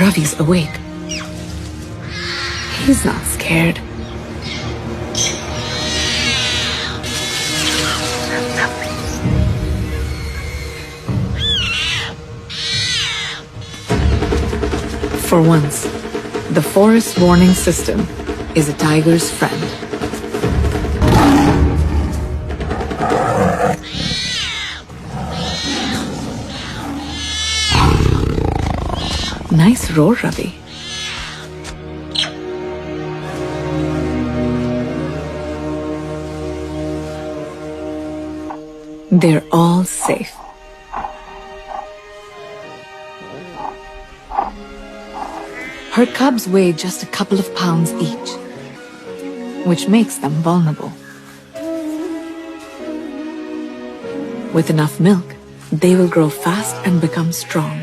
Ravi's awake. He's not scared. For once, the forest warning system is a tiger's friend. Nice roar, Ravi. They're all safe. Her cubs weigh just a couple of pounds each, which makes them vulnerable. With enough milk, they will grow fast and become strong.